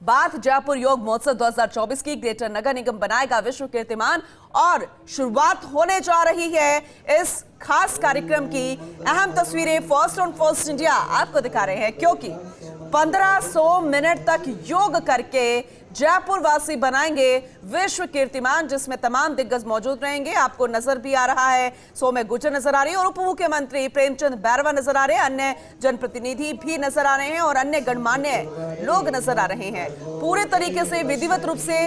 बात जयपुर योग महोत्सव 2024 की। ग्रेटर नगर निगम बनाएगा विश्व कीर्तिमान और शुरुआत होने जा रही है इस खास कार्यक्रम की। अहम तस्वीरें फर्स्ट ऑन फर्स्ट इंडिया आपको दिखा रहे हैं, क्योंकि 1500 मिनट तक योग करके जयपुर वासी बनाएंगे विश्व कीर्तिमान, जिसमें तमाम दिग्गज मौजूद रहेंगे। आपको नजर भी आ रहा है सौम्य गुर्जर नजर आ रही है और उप मुख्यमंत्री प्रेमचंद बैरवा नजर आ रहे हैं, अन्य जनप्रतिनिधि भी नजर आ रहे हैं और अन्य गणमान्य लोग नजर आ रहे हैं। पूरे तरीके से विधिवत रूप से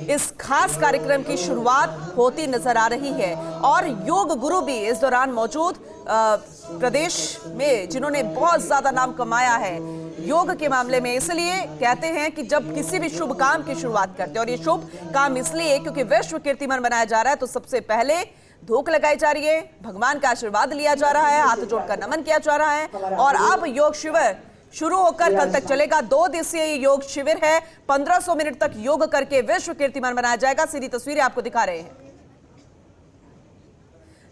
इस खास कार्यक्रम की शुरुआत होती नजर आ रही है और योग गुरु भी इस दौरान मौजूद प्रदेश में, जिन्होंने बहुत ज्यादा नाम कमाया है योग के मामले में। इसलिए कहते हैं कि जब किसी भी शुभ काम की शुरुआत करते हैं, और ये शुभ काम इसलिए क्योंकि विश्व कीर्तिमान बनाया जा रहा है, तो सबसे पहले धूप लगाई जा रही है, भगवान का आशीर्वाद लिया जा रहा है, हाथ जोड़कर नमन किया जा रहा है। और अब योग शिविर शुरू होकर कल तक चलेगा। 2 दिवसीय योग शिविर है। 1500 मिनट तक योग करके विश्व कीर्तिमान बनाया जाएगा। सीधी तस्वीरें आपको दिखा रहे हैं।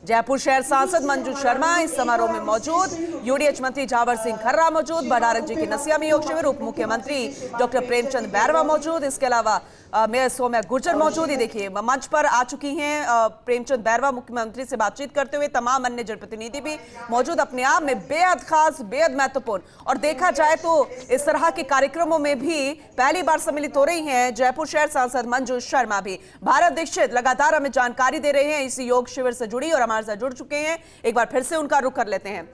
जयपुर शहर सांसद मंजू शर्मा इस समारोह में मौजूद, यूडीएच मंत्री जावर सिंह खर्रा मौजूद, भंडारक जी की नसिया में योग शिविर, उप मुख्यमंत्री डॉक्टर प्रेमचंद बैरवा मौजूद, इसके अलावा मेयर सौम्या गुर्जर मौजूद। ये देखिए मंच पर आ चुकी हैं प्रेमचंद बैरवा, मुख्यमंत्री से बातचीत करते हुए। तमाम अन्य जनप्रतिनिधि भी मौजूद, अपने आप में बेहद खास, बेहद महत्वपूर्ण। और देखा जाए तो इस तरह के कार्यक्रमों में भी पहली बार सम्मिलित हो रही हैं जयपुर शहर सांसद मंजू शर्मा भी। भारत दीक्षित लगातार हमें जानकारी दे रहे हैं इस योग शिविर से जुड़ी और हमारे साथ जुड़ चुके हैं। एक बार फिर से उनका रुख कर लेते हैं।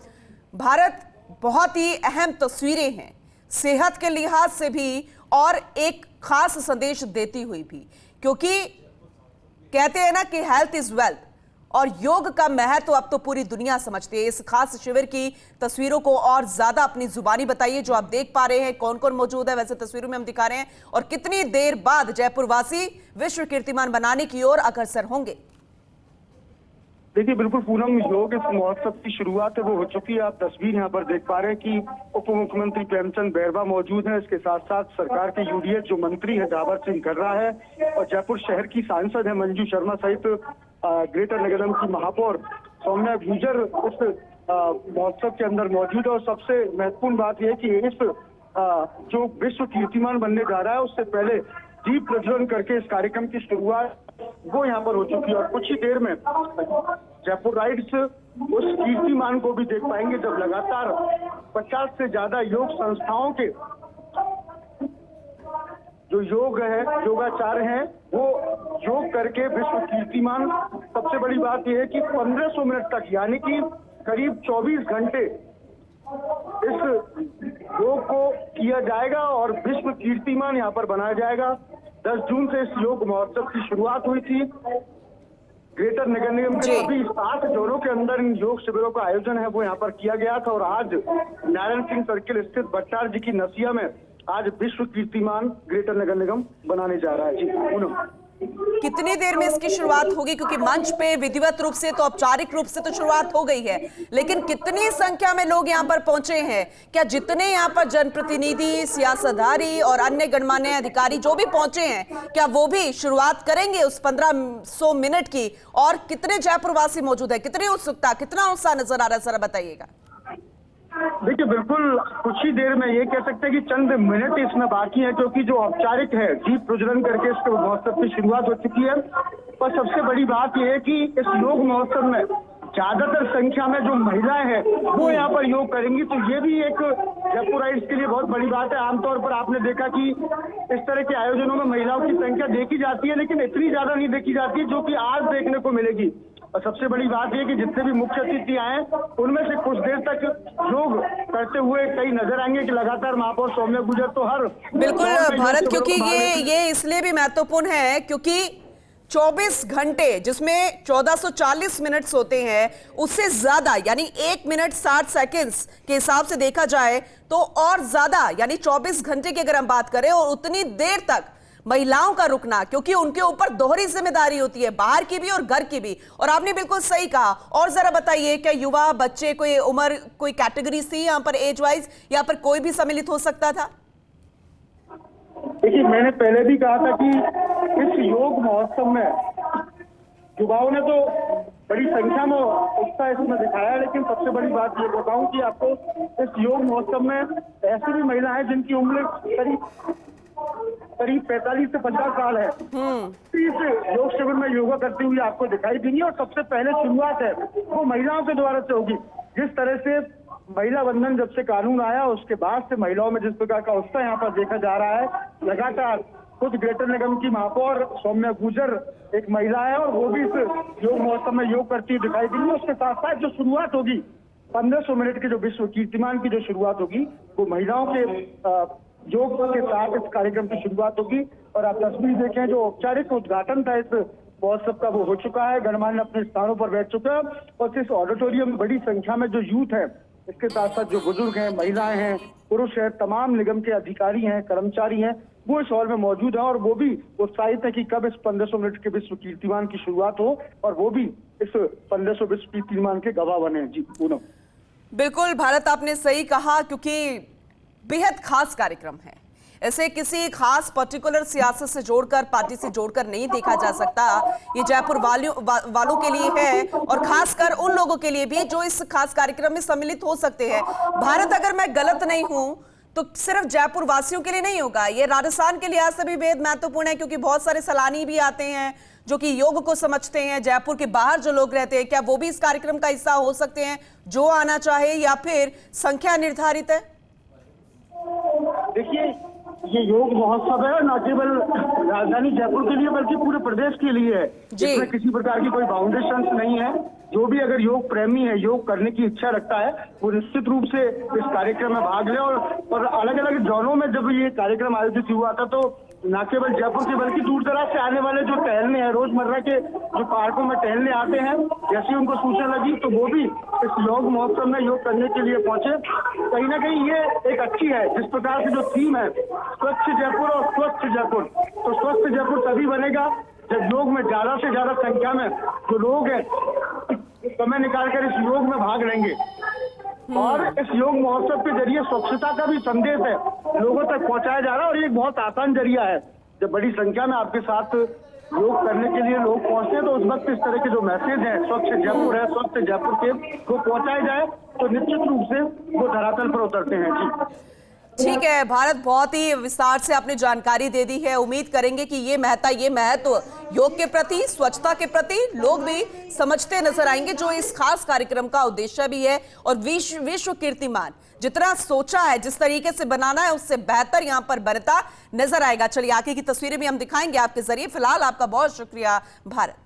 भारत, बहुत ही अहम तस्वीरें हैं सेहत के लिहाज से भी और एक खास संदेश देती हुई भी, क्योंकि कहते हैं ना कि हेल्थ इज वेल्थ, और योग का महत्व अब तो पूरी दुनिया समझती है। इस खास शिविर की तस्वीरों को और ज्यादा अपनी जुबानी बताइए जो आप देख पा रहे हैं, कौन कौन मौजूद है। वैसे तस्वीरों में हम दिखा रहे हैं, और कितनी देर बाद जयपुर वासी विश्व कीर्तिमान बनाने की ओर अग्रसर होंगे। देखिए बिल्कुल पूनम, योग इस महोत्सव की शुरुआत है वो हो चुकी है। आप तस्वीर यहाँ पर देख पा रहे हैं कि उप मुख्यमंत्री प्रेमचंद बैरवा मौजूद हैं, इसके साथ साथ सरकार के यूडीएच जो मंत्री है जावर सिंह खर्रा है, और जयपुर शहर की सांसद है मंजू शर्मा सहित ग्रेटर नगर निगम की महापौर सौम्या गुर्जर इस महोत्सव के अंदर मौजूद है। और सबसे महत्वपूर्ण बात यह है कि इस जो विश्व कीर्तिमान बनने जा रहा है, उससे पहले दीप प्रज्वलन करके इस कार्यक्रम की शुरुआत वो यहाँ पर हो चुकी है। और कुछ ही देर में जयपुर राइड्स उस कीर्तिमान को भी देख पाएंगे जब लगातार 50 से ज्यादा योग संस्थाओं के जो योग है, योगाचार्य हैं, वो योग करके विश्व कीर्तिमान। सबसे बड़ी बात यह है कि 1500 मिनट तक यानी कि करीब 24 घंटे इस योग को किया जाएगा और विश्व कीर्तिमान यहाँ पर बनाया जाएगा। 10 जून से इस योग महोत्सव की शुरुआत हुई थी। ग्रेटर नगर निगम के सभी 7 जोनों के अंदर इन योग शिविरों का आयोजन है वो यहाँ पर किया गया था, और आज नारायण सिंह सर्किल स्थित भट्टार जी की नसिया में आज विश्व कीर्तिमान ग्रेटर नगर निगम बनाने जा रहा है। जी पूनम, कितनी देर में इसकी शुरुआत होगी, क्योंकि मंच पे विधिवत रूप से तो औपचारिक रूप से तो शुरुआत हो गई है, लेकिन कितनी संख्या में लोग यहाँ पर पहुंचे हैं? क्या जितने यहाँ पर जनप्रतिनिधि, सियासतदारी और अन्य गणमान्य अधिकारी जो भी पहुंचे हैं, क्या वो भी शुरुआत करेंगे उस 1500 मिनट की? और कितने जयपुर वासी मौजूद है, कितनी उत्सुकता, कितना उत्साह नजर आ रहा है, जरा बताइएगा। देखिए बिल्कुल कुछ ही देर में ये कह सकते हैं कि चंद मिनट इसमें बाकी है, क्योंकि जो औपचारिक है दीप प्रज्वलन करके इसके महोत्सव की शुरुआत हो चुकी है। पर सबसे बड़ी बात यह है कि इस योग महोत्सव में ज्यादातर संख्या में जो महिलाएं हैं वो यहाँ पर योग करेंगी, तो ये भी एक जयपुर राइड्स के लिए बहुत बड़ी बात है। आमतौर पर आपने देखा कि इस तरह के आयोजनों में महिलाओं की संख्या देखी जाती है, लेकिन इतनी ज्यादा नहीं देखी जाती है जो कि आज देखने को मिलेगी। और सबसे बड़ी बात यह कि जितने भी मुख्य अतिथि आए उनमें से कुछ देर तक योग करते हुए कई नजर आएंगे कि लगातार महापौर सौम्या गुर्जर तो हर बिल्कुल भारत, क्योंकि ये इसलिए भी महत्वपूर्ण है क्योंकि 24 घंटे जिसमें 1440 मिनट्स होते हैं, उससे ज्यादा यानी 1 मिनट 60 सेकंड्स के हिसाब से देखा जाए तो और ज्यादा यानी 24 घंटे की अगर हम बात करें, और उतनी देर तक महिलाओं का रुकना, क्योंकि उनके ऊपर दोहरी जिम्मेदारी होती है, बाहर की भी और घर की भी। और आपने बिल्कुल सही कहा। और जरा बताइए, क्या युवा, बच्चे, कोई उम्र, कोई कैटेगरी थी यहाँ पर एज वाइज, यहाँ पर कोई भी सम्मिलित हो सकता था? देखिए मैंने पहले भी कहा था कि इस योग महोत्सव में युवाओं ने तो बड़ी संख्या में उत्साह इसमें दिखाया, लेकिन सबसे बड़ी बात ये बताऊं कि आपको इस योग महोत्सव में ऐसी भी महिला है जिनकी उम्र करीब करीब 45 से 50 साल है, इस योग शिविर में योगा करती हुई आपको दिखाई देंगी। और सबसे पहले शुरुआत है वो महिलाओं के द्वारा से होगी। जिस तरह से महिला बंधन जब से कानून आया उसके बाद से महिलाओं में जिस प्रकार का उत्साह यहाँ पर देखा जा रहा है, लगातार खुद ग्रेटर निगम की महापौर सौम्या गुर्जर एक महिला है और वो भी इस योग महोत्सव में योग करती हुई दिखाई देंगी। उसके साथ साथ जो शुरुआत होगी 1500 मिनट के जो विश्व कीर्तिमान की जो शुरुआत होगी वो महिलाओं के योग के साथ इस कार्यक्रम की शुरुआत होगी। और आप तस्वीर देखें, जो औपचारिक उद्घाटन था इस महोत्सव का वो हो चुका है। गणमान्य अपने स्थानों पर बैठ चुका है और इस ऑडिटोरियम में बड़ी संख्या में जो यूथ है, इसके साथ साथ जो बुजुर्ग हैं, महिलाएं हैं, पुरुष हैं, तमाम निगम के अधिकारी हैं, कर्मचारी हैं, वो इस हॉल में मौजूद है और वो भी उत्साहित है कि कब इस 1500 मिनट के विश्व कीर्तिमान की शुरुआत हो और वो भी इस 1500 विश्व कीर्तिमान के गवाह बने। जी पूनम। बिल्कुल भारत, आपने सही कहा, क्योंकि बेहद खास कार्यक्रम है। इसे किसी खास पर्टिकुलर सियासत से जोड़कर, पार्टी से जोड़कर नहीं देखा जा सकता। ये जयपुर वालों के लिए है और खासकर उन लोगों के लिए भी जो इस खास कार्यक्रम में सम्मिलित हो सकते हैं। भारत, अगर मैं गलत नहीं हूं तो सिर्फ जयपुर वासियों के लिए नहीं होगा, ये राजस्थान के लिहाज से भी बेहद महत्वपूर्ण है, क्योंकि बहुत सारे सैलानी भी आते हैं जो कि योग को समझते हैं। जयपुर के बाहर जो लोग रहते हैं, क्या वो भी इस कार्यक्रम का हिस्सा हो सकते हैं जो आना चाहे, या फिर संख्या निर्धारित है? देखिए, ये योग महोत्सव है न केवल राजधानी जयपुर के लिए बल्कि पूरे प्रदेश के लिए है। इसमें किसी प्रकार की कोई बाउंडेशन नहीं है। जो भी अगर योग प्रेमी है, योग करने की इच्छा रखता है, वो निश्चित रूप से इस कार्यक्रम में भाग ले। और अलग अलग जोनों में जब ये कार्यक्रम आयोजित हुआ था तो न केवल जयपुर के बल्कि दूर दराज से आने वाले जो टहलने हैं, रोजमर्रा के जो पार्कों में टहलने आते हैं, जैसे उनको सूचना लगी तो वो भी इस योग महोत्सव में योग करने के लिए पहुंचे। कहीं ना कहीं ये एक अच्छी है, जिस प्रकार से जो थीम है स्वच्छ जयपुर और स्वस्थ जयपुर, तो स्वस्थ जयपुर तभी बनेगा जब योग में ज्यादा से ज्यादा संख्या में जो लोग हैं समय निकालकर इस योग में भाग लेंगे। और इस योग महोत्सव के जरिए स्वच्छता का भी संदेश है लोगों तक पहुंचाया जा रहा है और ये एक बहुत आसान जरिया है। जब बड़ी संख्या में आपके साथ योग करने के लिए लोग पहुंचते हैं तो उस वक्त इस तरह के जो मैसेज है स्वच्छ जयपुर है, स्वस्थ जयपुर के, वो पहुंचाए जाए तो निश्चित रूप से वो धरातल पर उतरते हैं। जी ठीक है भारत, बहुत ही विस्तार से आपने जानकारी दे दी है। उम्मीद करेंगे कि ये महत्व योग के प्रति, स्वच्छता के प्रति लोग भी समझते नजर आएंगे, जो इस खास कार्यक्रम का उद्देश्य भी है। और विश्व कीर्तिमान जितना सोचा है, जिस तरीके से बनाना है, उससे बेहतर यहां पर बनता नजर आएगा। चलिए आगे की तस्वीरें भी हम दिखाएंगे आपके जरिए। फिलहाल आपका बहुत शुक्रिया भारत।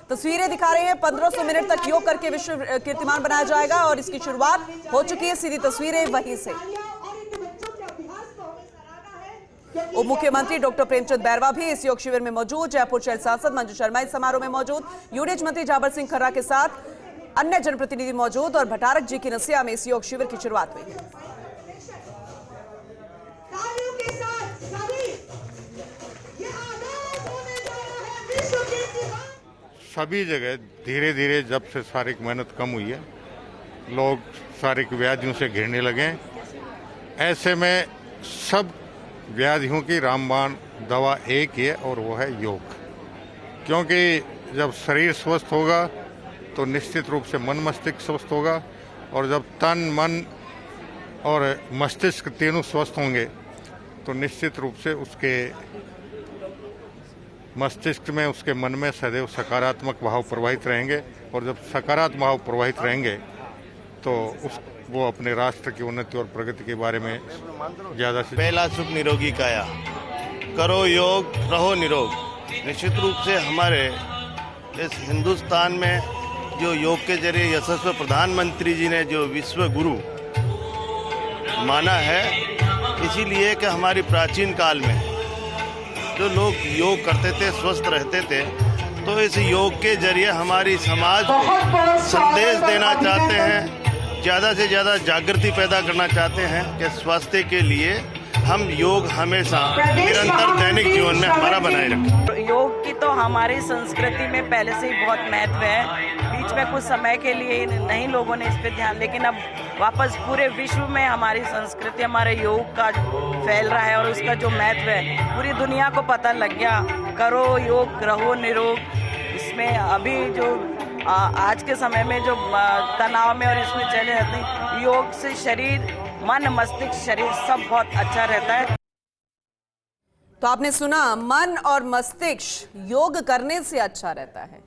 तस्वीरें दिखा रहे हैं, 1500 मिनट तक योग करके विश्व कीर्तिमान बनाया जाएगा और इसकी शुरुआत हो चुकी है। सीधी तस्वीरें वहीं से। उप मुख्यमंत्री डॉक्टर प्रेमचंद बैरवा भी इस योग शिविर में मौजूद। जयपुर शहर सांसद मंजू शर्मा इस समारोह में मौजूद। यूडीएच मंत्री जाबर सिंह खर्रा के साथ अन्य जनप्रतिनिधि मौजूद और भटारक जी की नसिया में इस योग शिविर की शुरुआत हुई है। सभी जगह धीरे धीरे जब से शारीरिक मेहनत कम हुई है, लोग शारीरिक व्याधियों से घिरने लगे। ऐसे में सब व्याधियों की रामबाण दवा एक ही है और वो है योग। क्योंकि जब शरीर स्वस्थ होगा तो निश्चित रूप से मन मस्तिष्क स्वस्थ होगा, और जब तन मन और मस्तिष्क तीनों स्वस्थ होंगे तो निश्चित रूप से उसके मस्तिष्क में, उसके मन में सदैव सकारात्मक भाव प्रवाहित रहेंगे। और जब सकारात्मक भाव प्रवाहित रहेंगे तो वो अपने राष्ट्र की उन्नति और प्रगति के बारे में ज़्यादा से पहला सुख निरोगी काया, करो योग रहो निरोग। निश्चित रूप से हमारे इस हिंदुस्तान में जो योग के जरिए यशस्वी प्रधानमंत्री जी ने जो विश्व गुरु माना है, इसीलिए कि हमारी प्राचीन काल में जो लोग योग करते थे, स्वस्थ रहते थे, तो इस योग के जरिए हमारी समाज को संदेश देना चाहते हैं, ज़्यादा से ज़्यादा जागृति पैदा करना चाहते हैं कि स्वास्थ्य के लिए हम योग हमेशा निरंतर दैनिक जीवन में हमारा बनाए रखें। योग की तो हमारी संस्कृति में पहले से ही बहुत महत्व है। बीच में कुछ समय के लिए नहीं लोगों ने इस पर ध्यान, लेकिन अब वापस पूरे विश्व में हमारी संस्कृति, हमारे योग का फैल रहा है और उसका जो महत्व है पूरी दुनिया को पता लग गया। करो योग रहो निरोग। इसमें अभी जो आज के समय में जो तनाव में और इसमें चले जाते हैं, योग से शरीर, मन, मस्तिष्क, शरीर सब बहुत अच्छा रहता है। तो आपने सुना, मन और मस्तिष्क योग करने से अच्छा रहता है।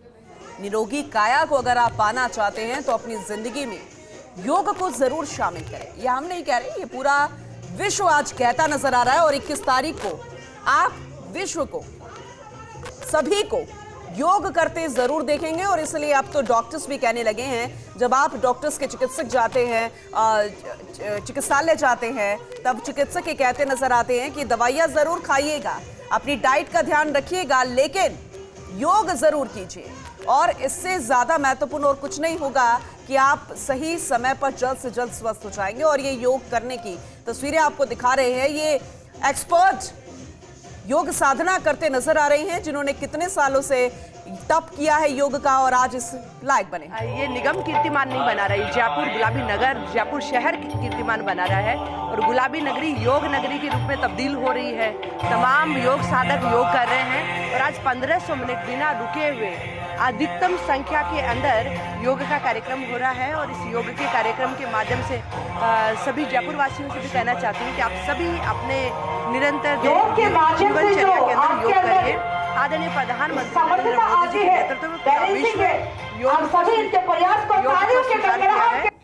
निरोगी काया को अगर आप पाना चाहते हैं तो अपनी जिंदगी में योग को जरूर शामिल करें। यह हम नहीं कह रहे, ये पूरा विश्व आज कहता नजर आ रहा है। और 21 तारीख को आप विश्व को, सभी को योग करते जरूर देखेंगे। और इसलिए अब तो डॉक्टर्स भी कहने लगे हैं, जब आप डॉक्टर्स के चिकित्सक जाते हैं, चिकित्सालय जाते हैं, तब चिकित्सक ये कहते नजर आते हैं कि दवाइयां जरूर खाइएगा, अपनी डाइट का ध्यान रखिएगा, लेकिन योग जरूर कीजिए। और इससे ज्यादा महत्वपूर्ण और कुछ नहीं होगा कि आप सही समय पर जल्द से जल्द स्वस्थ हो जाएंगे। और ये योग करने की तस्वीरें आपको दिखा रहे हैं, ये एक्सपर्ट योग साधना करते नजर आ रही हैं, जिन्होंने कितने सालों से तप किया है योग का और आज इस लायक बने। ये निगम कीर्तिमान नहीं बना रही, जयपुर गुलाबी नगर, जयपुर शहर कीर्तिमान बना रहा है। और गुलाबी नगरी योग नगरी के रूप में तब्दील हो रही है। तमाम योग साधक योग कर रहे हैं और आज 1500 मिनट बिना रुके हुए अधिकतम संख्या के अंदर योग का कार्यक्रम हो रहा है। और इस योग के कार्यक्रम के माध्यम से सभी जयपुर वासियों से भी कहना चाहती हूँ कि आप सभी अपने निरंतर जीवनचर्या के अंदर योग करिए। आदरणीय प्रधानमंत्री नरेंद्र मोदी जी के नेतृत्व में पूरा विश्व योग को स्वीकार किया है।